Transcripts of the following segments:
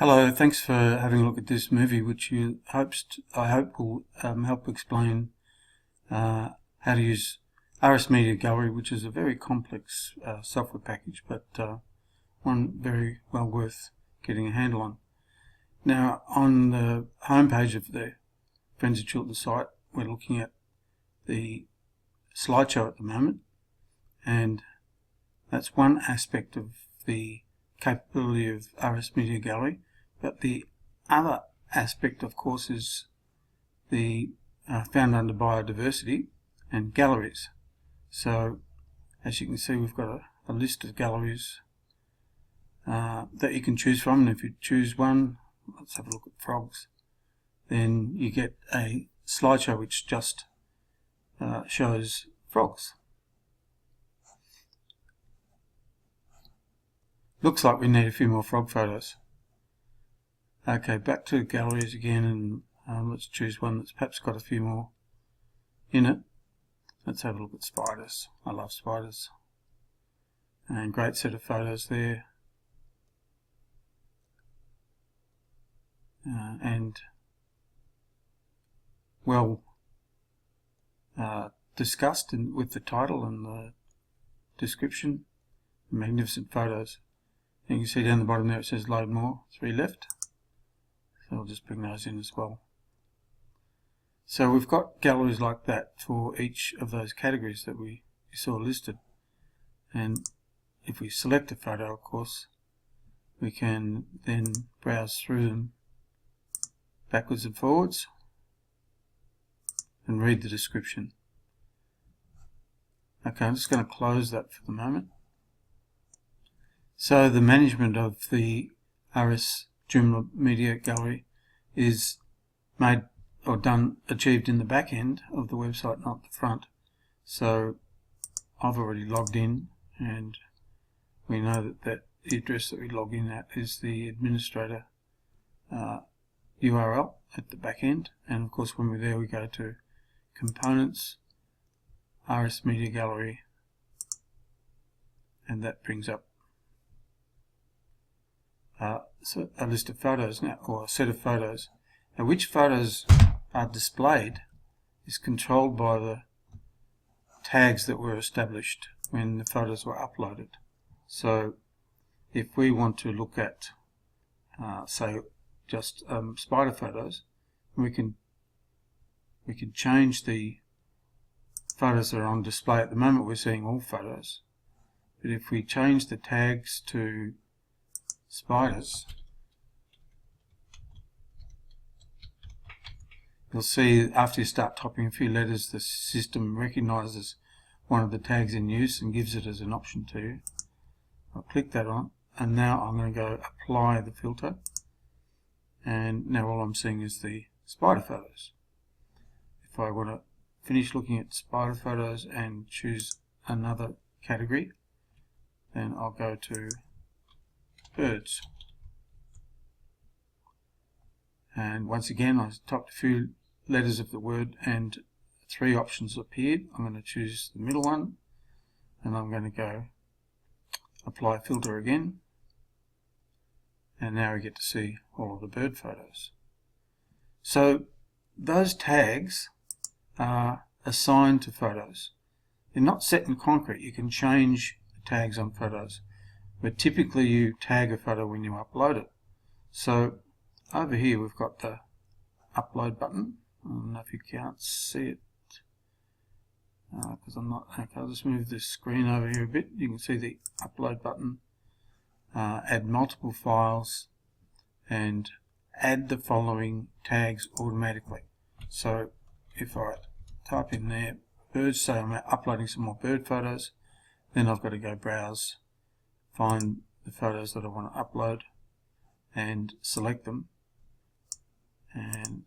Hello, thanks for having a look at this movie, which I hope will help explain how to use RSMedia Gallery, which is a very complex software package, but one very well worth getting a handle on. Now, on the homepage of the Friends of Chiltern site, we're looking at the slideshow at the moment, and that's one aspect of the capability of RSMedia Gallery. But the other aspect, of course, is the found under biodiversity and galleries. So, as you can see, we've got a list of galleries that you can choose from. And if you choose one, let's have a look at frogs, then you get a slideshow which just shows frogs. Looks like we need a few more frog photos. Okay, back to galleries again, and let's choose one that's perhaps got a few more in it. Let's have a look at spiders. I love spiders. And great set of photos there. And well discussed with the title and the description. Magnificent photos. You can see down the bottom there it says load more, 3 left. So I'll just bring those in as well. So we've got galleries like that for each of those categories that we saw listed. And if we select a photo, of course, we can then browse through them backwards and forwards and read the description. Okay, I'm just going to close that for the moment. So the management of the RSMedia Gallery is made or achieved in the back end of the website, not the front. So I've already logged in, and we know that the address that we log in at is the administrator URL at the back end. And of course, when we're there, we go to Components, RSMedia Gallery, and that brings up so a list of photos now, or a set of photos. Now, which photos are displayed is controlled by the tags that were established when the photos were uploaded. So if we want to look at say just spider photos, we can change the photos that are on display. At the moment we're seeing all photos, but if we change the tags to spiders, you'll see after you start typing a few letters, the system recognizes one of the tags in use and gives it as an option to you. I'll click that on, and now I'm going to go apply the filter, and now all I'm seeing is the spider photos. If I want to finish looking at spider photos and choose another category, then I'll go to birds, and once again I typed a few letters of the word and 3 options appeared. I'm going to choose the middle one, and I'm going to go apply filter again, and now we get to see all of the bird photos. So those tags are assigned to photos. They're not set in concrete. You can change the tags on photos, but typically you tag a photo when you upload it. So over here we've got the upload button. I don't know if you can't see it because I'm not. Okay, I'll just move this screen over here a bit. You can see the upload button, add multiple files, and add the following tags automatically. So if I type in there birds, say I'm uploading some more bird photos, then I've got to go browse, find the photos that I want to upload and select them, and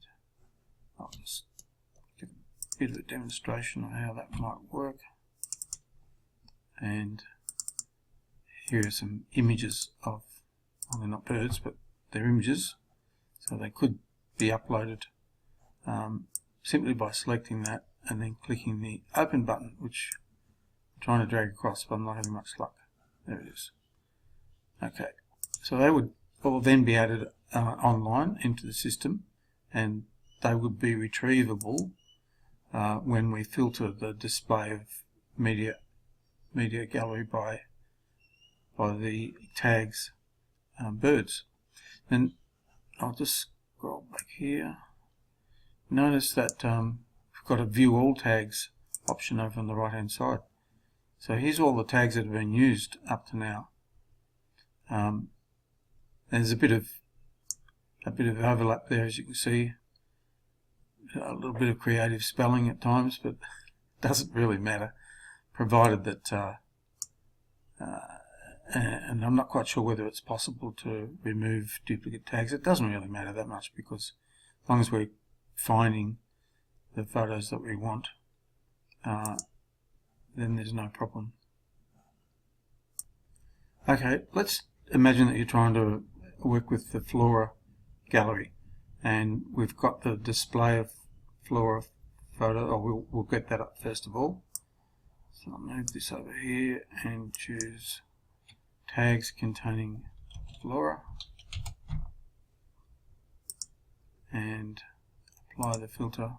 I'll just give a bit of a demonstration of how that might work. And here are some images of, well, they're not birds, but they're images, so they could be uploaded simply by selecting that and then clicking the open button, which I'm trying to drag across, but I'm not having much luck. There it is. Okay, so they would all then be added online into the system, and they would be retrievable when we filter the display of media gallery by the tags birds. And I'll just scroll back here. Notice that we've got a view all tags option over on the right hand side. So here's all the tags that have been used up to now. There's a bit of overlap there, as you can see. A little bit of creative spelling at times, but it doesn't really matter, provided that and I'm not quite sure whether it's possible to remove duplicate tags. It doesn't really matter that much, because as long as we're finding the photos that we want, then there's no problem. Okay, let's imagine that you're trying to work with the flora gallery, and we've got the display of flora photo, or we'll get that up first of all. So I'll move this over here and choose tags containing flora and apply the filter.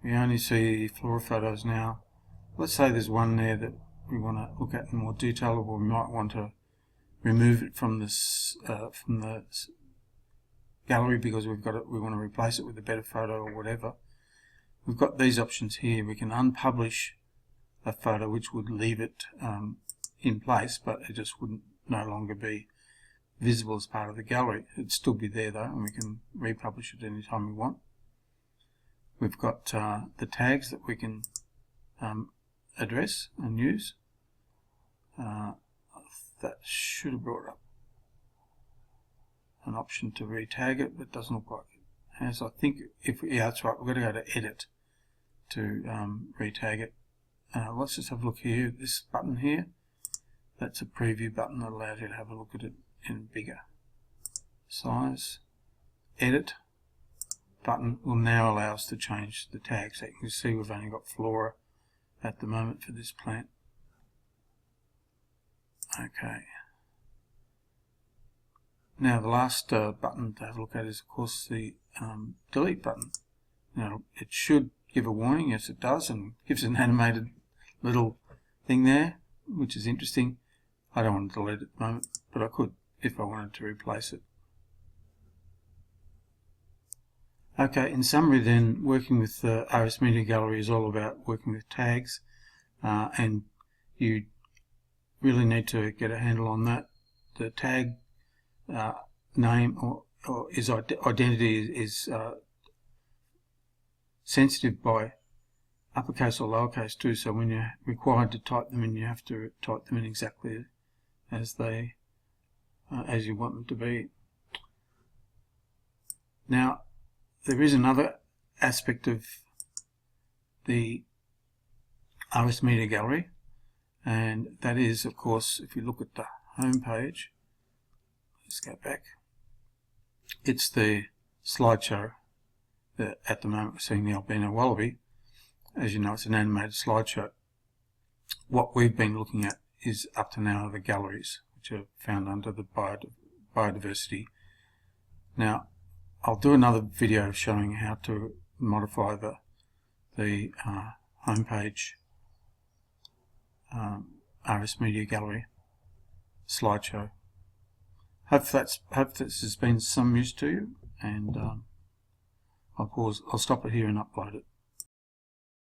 We only see flora photos now. Let's say there's one there that we want to look at in more detail, or we might want to remove it from this from the gallery because we want to replace it with a better photo or whatever. We've got these options here. We can unpublish a photo, which would leave it in place, but it just wouldn't no longer be visible as part of the gallery. It'd still be there though, and we can republish it anytime we want. We've got the tags that we can address and use. That should have brought up an option to retag it, but it doesn't look like it has. I think yeah, that's right, we've got to go to edit to retag it. Let's just have a look here. This button here, that's a preview button that allows you to have a look at it in bigger size. Edit button will now allow us to change the tags. So you can see we've only got flora at the moment for this plant. Okay. Now the last button to have a look at is of course the delete button. Now it should give a warning, yes it does, and gives an animated little thing there, which is interesting. I don't want to delete it at the moment, but I could if I wanted to replace it. Okay, in summary then, working with the RSMedia gallery is all about working with tags, and you really need to get a handle on that. The tag name or is identity is sensitive by uppercase or lowercase too, so when you're required to type them in, you have to type them in exactly as you want them to be. Now there is another aspect of the RSMedia gallery, and that is, of course, if you look at the home page, let's go back, it's the slideshow. At the moment we're seeing the albino wallaby. As you know, it's an animated slideshow. What we've been looking at is up to now the galleries, which are found under the biodiversity. Now I'll do another video showing how to modify the homepage RSMedia gallery slideshow. Hope this has been some use to you, and I'll stop it here and upload it.